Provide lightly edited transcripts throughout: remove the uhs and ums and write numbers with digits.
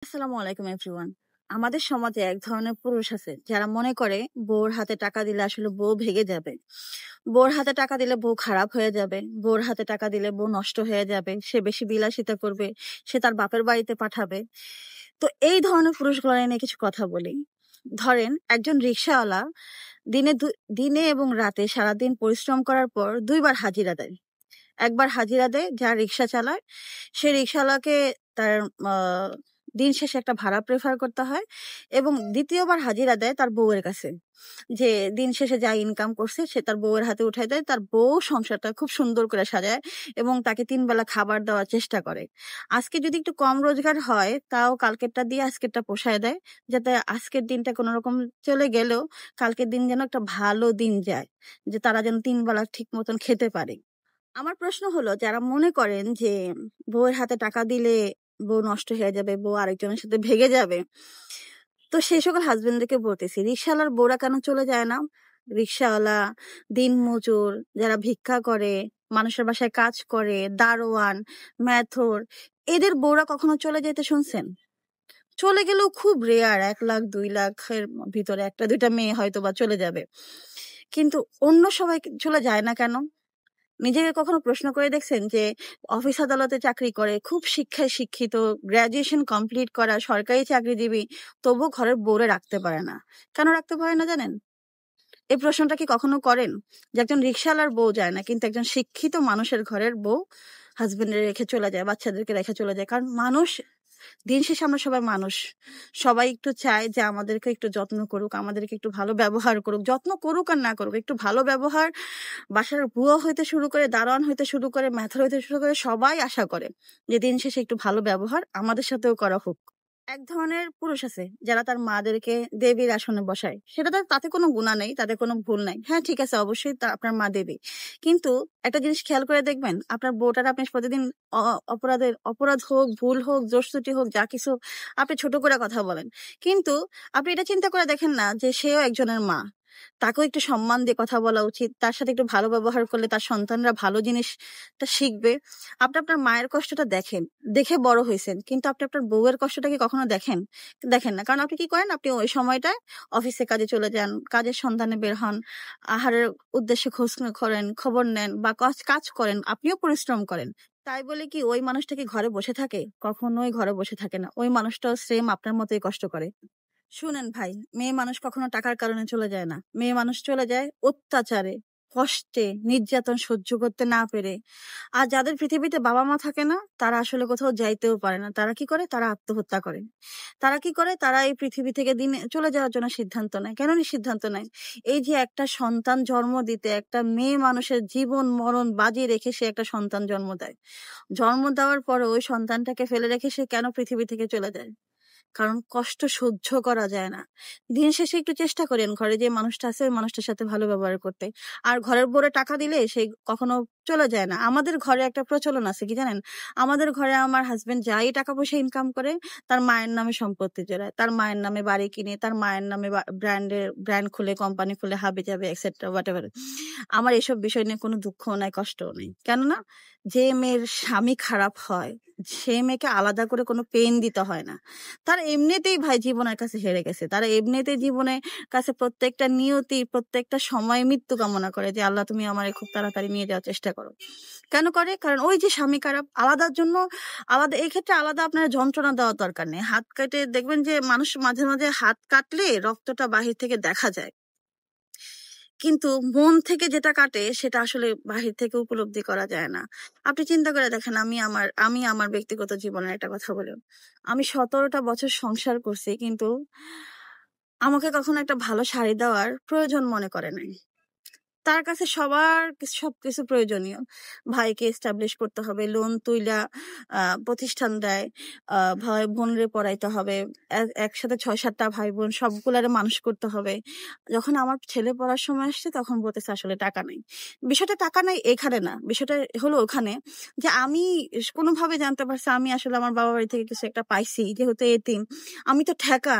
আসসালামু আলাইকুম এভরিওয়ান। আমাদের সমাজে এক ধরনের পুরুষ আছে যারা মনে করে বউর হাতে টাকা দিলে আসলে বউ ভেগে যাবে, বউর হাতে টাকা দিলে বউ খারাপ হয়ে যাবে, বউর হাতে টাকা দিলে বউ নষ্ট হয়ে যাবে, সে বেশি বিলাসিতা করবে, সে তার বাপের বাড়িতে পাঠাবে। তো এই ধরনের পুরুষগুলো নিয়ে কিছু কথা বলি। ধরেন একজন রিক্সাওয়ালা দিনে এবং রাতে সারাদিন পরিশ্রম করার পর দুইবার হাজিরা দেয়। একবার হাজিরা দেয় যার রিক্সা চালায়, সে রিক্সাওয়ালাকে তার দিন শেষে একটা ভাড়া প্রেফার করতে হয়, এবং দ্বিতীয়বার হাজিরা দেয় তার বউয়ের কাছে, যে দিন শেষে যা ইনকাম করছে সে তার বউয়ের হাতে উঠাই দেয়, তার বউ সংসারটা খুব সুন্দর করে সাজায় এবং তাকে 3 বেলা খাবার দেওয়ার চেষ্টা করে। আজকে যদি একটু কম রোজগার হয় তাও কালকেরটা দিয়ে আজকেরটা পোষায় দেয়, যাতে আজকের দিনটা কোনো রকম চলে গেলেও কালকের দিন যেন একটা ভালো দিন যায়, যে তারা যেন 3 বেলা ঠিক মতন খেতে পারে। আমার প্রশ্ন হলো, যারা মনে করেন যে বউয়ের হাতে টাকা দিলে বউ নষ্ট হয়ে যাবে, বউ আরেকজনের সাথে ভেগে যাবে, তো সেই সকল হাজবেন্ডদেরকে বলতেছি, রিক্সাওয়ালার বউরা কেন চলে যায় না? রিক্সাওয়ালা, দিন মজুর, যারা ভিক্ষা করে, মানুষের বাসায় কাজ করে, দারোয়ান, মেথর, এদের বউরা কখনো চলে যেতে শুনছেন? চলে গেলেও খুব রেয়ার, 1 লাখ 2 লাখের ভিতরে 1টা 2টা মেয়ে হয়তো বা চলে যাবে, কিন্তু অন্য সবাই চলে যায় না কেন? নিজেকে কখনো প্রশ্ন করে দেখছেন যে অফিস আদালতে চাকরি করে, খুব শিক্ষায় শিক্ষিত, গ্রাজুয়েশন কমপ্লিট করা সরকারি চাকরিজীবী, তবু ঘরের বউরে রাখতে পারে না? কেন রাখতে পারে না জানেন? এই প্রশ্নটা কি কখনো করেন যে একজন রিক্সাওয়ালার বউ যায় না, কিন্তু একজন শিক্ষিত মানুষের ঘরের বউ হাজবেন্ডের রেখে চলে যায়, বাচ্চাদেরকে রেখে চলে যায়? কারণ মানুষ, দিন শেষে আমরা সবাই মানুষ, সবাই একটু চায় যে আমাদেরকে একটু যত্ন করুক, আমাদেরকে একটু ভালো ব্যবহার করুক, যত্ন করুক আর না করুক, একটু ভালো ব্যবহার বাসার বুয়া হইতে শুরু করে, দারোয়ান হইতে শুরু করে, মেথর হইতে শুরু করে, সবাই আশা করে যে দিন শেষে একটু ভালো ব্যবহার আমাদের সাথেও করা হোক। এক ধরনের পুরুষ আছে যারা তার মাদেরকে দেবীর আসনে বসায়, সেটা তাতে কোনো গুণা নেই, তাদের কোনো ভুল নাই। হ্যাঁ ঠিক আছে, অবশ্যই আপনার মা দেবী, কিন্তু একটা জিনিস খেয়াল করে দেখবেন, আপনার বউটার আপনি প্রতিদিন অপরাধ হোক, ভুল হোক, দোষ ত্রুটি হোক, যা কিছু আপনি ছোট করে কথা বলেন, কিন্তু আপনি এটা চিন্তা করে দেখেন না যে সেও একজনের মা, তাকেও একটু সম্মান দিয়ে কথা বলা উচিত, তার সাথে একটু ভালো ব্যবহার করলে তার সন্তানরা ভালো জিনিসটা শিখবে। আপনি আপনার মায়ের কষ্টটা দেখেন, দেখে বড় হয়েছেন, কিন্তু আপনি আপনার বউয়ের কষ্টটা কি কখনো দেখেন? দেখেন না, কারণ আপনি কি করেন, আপনি ওই সময়টায় অফিসে কাজে চলে যান, কাজের সন্ধানে বের হন, আহারের উদ্দেশ্যে খোঁজ করেন, খবর নেন, বা কাজ করেন, আপনিও পরিশ্রম করেন। তাই বলে কি ওই মানুষটা কি ঘরে বসে থাকে? কখনোই ঘরে বসে থাকে না, ওই মানুষটাও সেম আপনার মতোই কষ্ট করে। শুনেন ভাই, মেয়ে মানুষ কখনো টাকার কারণে চলে যায় না, মেয়ে মানুষ চলে যায় অত্যাচারে, কষ্টে, নির্যাতন সহ্য করতে না পেরে। আর যাদের পৃথিবীতে বাবা মা থাকে না, তারা আসলে কোথাও যাইতেও পারে না, তারা কি করে, তারা আত্মহত্যা করে। তারা কি করে, তারা এই পৃথিবী থেকে দিনে চলে যাওয়ার জন্য সিদ্ধান্ত নেয়। কেন সিদ্ধান্ত নেয়? এই যে একটা সন্তান জন্ম দিতে, একটা মেয়ে মানুষের জীবন মরণ বাজি রেখে সে একটা সন্তান জন্ম দেয়, জন্ম দেওয়ার পরে ওই সন্তানটাকে ফেলে রেখে সে কেন পৃথিবী থেকে চলে যায়? কারণ কষ্ট সহ্য করা যায় না। দিন শেষে একটু চেষ্টা করেন ঘরে যে মানুষটা আছে ওই মানুষটার সাথে ভালো ব্যবহার করতে। আর ঘরের বউরে টাকা দিলে সে কখনো চলে যায় না। আমাদের ঘরে একটা প্রচলন আছে কি জানেন? আমাদের ঘরে আমার হাজবেন্ড যাই টাকা পয়সা ইনকাম করে তার মায়ের নামে সম্পত্তি জড়ায়, তার মায়ের নামে বাড়ি কিনে, তার মায়ের নামে ব্র্যান্ড খুলে, কোম্পানি খুলে, হাবি যাবে এক্সেট্রা হোয়াটএভার। আমার এসব বিষয় নিয়ে কোনো দুঃখও নাই, কষ্টও নেই। কেননা যে মেয়ের স্বামী খারাপ হয় সে মেয়েকে আলাদা করে কোনো পেইন দিতে হয় না। তারা এমনিতেই ভাই জীবনের কাছে হেরে গেছে, তারা এমনিতেই জীবনের কাছে প্রত্যেকটা নিয়তি, প্রত্যেকটা সময় মৃত্যু কামনা করে যে আল্লাহ তুমি আমার খুব তাড়াতাড়ি নিয়ে যাওয়ার চেষ্টা করো। কেন করে? কারণ ওই যে স্বামী খারাপ, আলাদার জন্য আলাদা, এই ক্ষেত্রে আলাদা আপনার যন্ত্রণা দেওয়ার দরকার নেই। হাত কেটে দেখবেন যে মানুষ মাঝে মাঝে হাত কাটলে রক্তটা বাহির থেকে দেখা যায়, কিন্তু মন থেকে যেটা কাটে সেটা আসলে বাহির থেকে উপলব্ধি করা যায় না। আপনি চিন্তা করে দেখেন, আমি আমার ব্যক্তিগত জীবনের একটা কথা বলি। আমি 17টা বছর সংসার করছি, কিন্তু আমাকে কখনো একটা ভালো শাড়ি দেওয়ার প্রয়োজন মনে করে নাই। তার কাছে সবকিছু প্রয়োজনীয়। ভাইকে এস্টাবলিশ করতে হবে, লোন তুইলা প্রতিষ্ঠান দেয়, ভাই বোনরে পড়াইতে হবে, একসাথে 6-7টা ভাই বোন সবগুলারে মানুষ করতে হবে। যখন আমার ছেলে পড়ার সময় আসছে তখন বলতেছে আসলে টাকা নাই। বিষয়টা টাকা নাই এখানে না, বিষয়টা হলো ওখানে যে আমি কোনোভাবে জানতে পারছি আমি আসলে আমার বাবা বাড়ি থেকে কিছু একটা পাইছি, যেহেতু এতিম। আমি তো ঠেকা,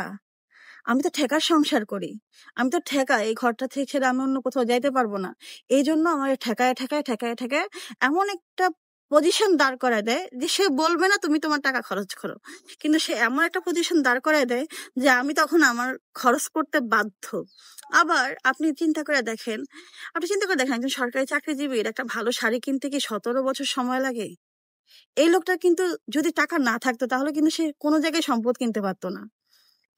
আমি তো ঠেকার সংসার করি, আমি তো ঠেকা, এই ঘরটা থেকে ছেড়ে আমি অন্য কোথাও যাইতে পারবো না। এই জন্য আমার ঠেকায় ঠেকায় ঠেকায় ঠেকায় এমন একটা পজিশন দাঁড় করায় দেয় যে সে বলবে না তুমি তোমার টাকা খরচ করো, কিন্তু সে এমন একটা পজিশন দাঁড় করায় দেয় যে আমি তখন আমার খরচ করতে বাধ্য। আবার আপনি চিন্তা করে দেখেন একজন সরকারি চাকরিজীবীর একটা ভালো শাড়ি কিনতে কি 17 বছর সময় লাগে? এই লোকটা কিন্তু যদি টাকা না থাকতো তাহলে কিন্তু সে কোনো জায়গায় সম্পদ কিনতে পারতো না।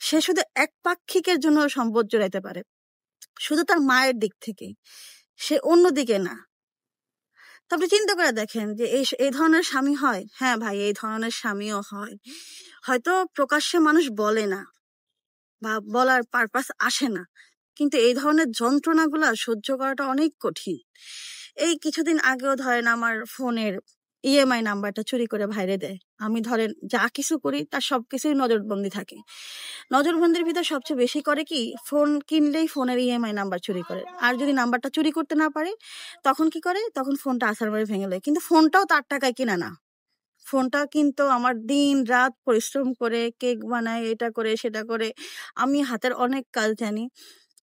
সে শুধু এক পাক্ষিকের জন্য সম্পদ জোড়াইতে পারে, শুধু তার মায়ের দিক থেকে, সে অন্য দিকে না। তো আপনি চিন্তা করে দেখেন যে এই ধরনের স্বামী হয়। হ্যাঁ ভাই, এই ধরনের স্বামীও হয়, হয়তো প্রকাশ্যে মানুষ বলে না বা বলার পারপাস আসে না, কিন্তু এই ধরনের যন্ত্রণাগুলা সহ্য করাটা অনেক কঠিন। এই কিছুদিন আগেও ধরেন আমার ফোনের ইএমআই নাম্বারটা চুরি করে ভাইরে দেয়। আমি ধরেন যা কিছু করি তার সবকিছুই নজরবন্দি থাকে। নজরবন্দির ভিতর সবচেয়ে বেশি করে কি, ফোন কিনলেই ফোনের ইএমআই নাম্বার চুরি করে, আর যদি নাম্বারটা চুরি করতে না পারে তখন কি করে, তখন ফোনটা আছাড় মারে ভেঙে দেয়। কিন্তু ফোনটাও তার টাকায় কিনা না, ফোনটা কিন্তু আমার দিন রাত পরিশ্রম করে কেক বানায়, এটা করে সেটা করে, আমি হাতের অনেক কাজ জানি,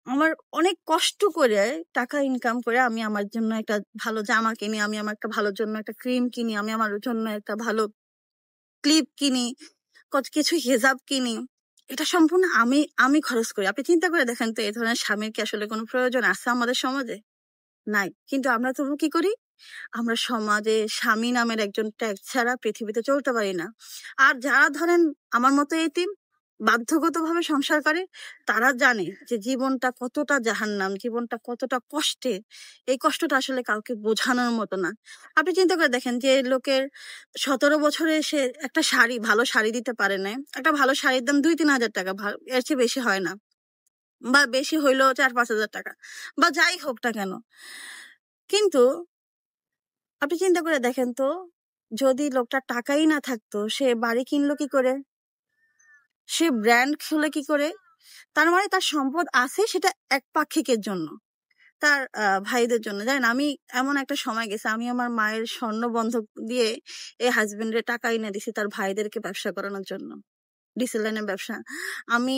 আমার অনেক কষ্ট করে টাকা ইনকাম করে আমি আমার জন্য একটা ভালো জামা কিনি, আমি আমার একটা ভালো জন্য একটা ক্রিম কিনি, আমি আমার জন্য একটা ভালো ক্লিপ কিনি, কত কিছু হিজাব কিনি, এটা সম্পূর্ণ আমি আমি খরচ করি। আপনি চিন্তা করে দেখেন তো, এই ধরনের স্বামীর কি আসলে কোনো প্রয়োজন আছে আমাদের সমাজে? নাই। কিন্তু আমরা তবু কি করি, আমরা সমাজে স্বামী নামের একজন ট্যাগ ছাড়া পৃথিবীতে চলতে পারি না। আর যারা ধরেন আমার মতো এতিম বাধ্যগতভাবে সংসার করে, তারা জানে যে জীবনটা কতটা জাহান্নাম, জীবনটা কতটা কষ্টের। এই কষ্টটা আসলে কাউকে বোঝানোর মতো না। আপনি চিন্তা করে দেখেন যে লোকের 17 বছরে সে একটা শাড়ি, ভালো শাড়ি দিতে পারে না, একটা ভালো শাড়ির দাম 2-3 হাজার টাকা, এর চেয়ে বেশি হয় না, বা বেশি হইলেও 4-5 হাজার টাকা, বা যাই হোক না কেন। কিন্তু আপনি চিন্তা করে দেখেন তো, যদি লোকটার টাকাই না থাকতো, সে বাড়ি কিনলো কি করে, সে ব্র্যান্ড খুলে কি করে? তার মানে তার সম্পদ আছে সেটা একপাক্ষিকের জন্য, তার ভাইদের জন্য। জানেন, আমি এমন একটা সময় গেছে, আমি আমার মায়ের স্বর্ণ বন্ধক দিয়ে এই হাজবেন্ডের টাকা এনে দিছি তার ভাইদেরকে ব্যবসা করানোর জন্য, ডিসেল লাইনের ব্যবসা। আমি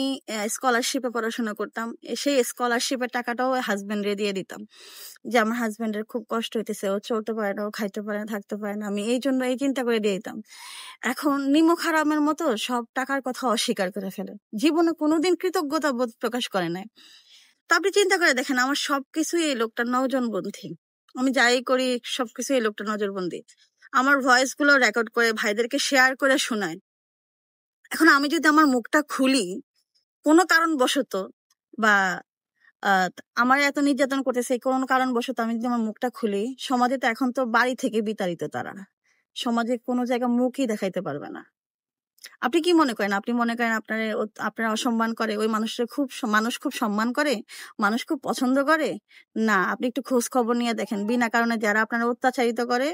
স্কলারশিপে পড়াশোনা করতাম, সেই স্কলারশিপের টাকাটাও হাজবেন্ডে দিয়ে দিতাম, যে আমার হাজবেন্ডের খুব কষ্ট হইতেছে, ও চলতে পারে না, ও খাইতে পারে না, থাকতে পারে না, আমি এই জন্য এই চিন্তা করে দিয়ে দিতাম। এখন নিমক হারামের মতো সব টাকার কথা অস্বীকার করে ফেলে, জীবনে কোনোদিন কৃতজ্ঞতা বোধ প্রকাশ করে নাই। তা আপনি চিন্তা করে দেখেন, আমার সবকিছুই এই লোকটা নজরবন্দি, আমি যাই করি সবকিছু এই লোকটা নজরবন্দি, আমার ভয়েস গুলো রেকর্ড করে ভাইদেরকে শেয়ার করে শোনায়। এখন আমি যদি আমার মুখটা খুলি কোনো কারণবশত, বা আমার এত নির্যাতন করতেছে কোনো কারণবশত, আমি যদি আমার মুখটা খুলি, সমাজে তো এখন তো বাড়ি থেকে বিতাড়িত তারা, সমাজে কোনো জায়গায় মুখই দেখাইতে পারবে না। আপনি কি মনে করেন, আপনি মনে করেন আপনারা অসম্মান করে ওই মানুষটা, মানুষ খুব সম্মান করে, মানুষ খুব পছন্দ করে? না, আপনি একটু খোঁজ খবর নিয়ে দেখেন, বিনা কারণে যারা আপনারা অত্যাচারিত করে,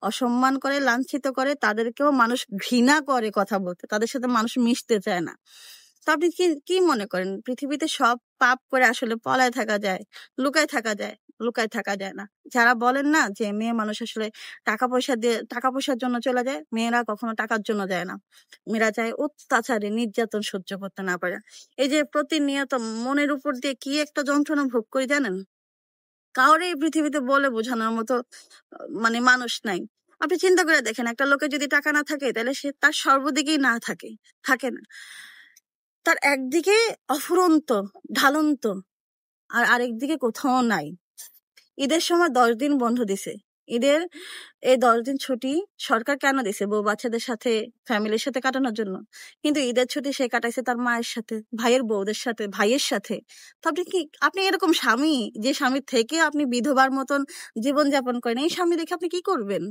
অসম্মান করে, লাঞ্ছিত করে, তাদেরকেও মানুষ ঘৃণা করে কথা বলতে, তাদের সাথে মানুষ মিশতে চায় না। তো আপনি কি মনে করেন, পৃথিবীতে সব পাপ করে আসলে পলায় থাকা যায়, লুকায় থাকা যায়? লুকায় থাকা যায় না। যারা বলেন না যে মেয়ে মানুষ আসলে টাকা পয়সার জন্য চলে যায়, মেয়েরা কখনো টাকার জন্য যায় না, মেয়েরা যায় অত্যাচারে, নির্যাতন সহ্য করতে না পারে। এই যে প্রতিনিয়ত মনের উপর দিয়ে কি একটা যন্ত্রণা ভোগ করি জানেন, কাউরে এই পৃথিবীতে বলে বোঝানোর মতো মানে মানুষ নাই। আপনি চিন্তা করে দেখেন, একটা লোকের যদি টাকা না থাকে তাহলে সে তার সর্বদিকেই না থাকে না, তার একদিকে অফুরন্ত ঢালন্ত, আর আরেকদিকে কোথাও নাই। ঈদের সময় 10 দিন বন্ধ দিছে, ঈদের এই 10 দিন ছুটি সরকার কেন দিছে? বউ বাচ্চাদের সাথে, ফ্যামিলির সাথে কাটানোর জন্য। কিন্তু ঈদের ছুটি সে কাটাইছে তার মায়ের সাথে, ভাইয়ের বউদের সাথে, ভাইয়ের সাথে। তো আপনি এরকম স্বামী, যে স্বামী থেকে আপনি বিধবার মতন জীবনযাপন করেন, এই স্বামী দেখে আপনি কি করবেন?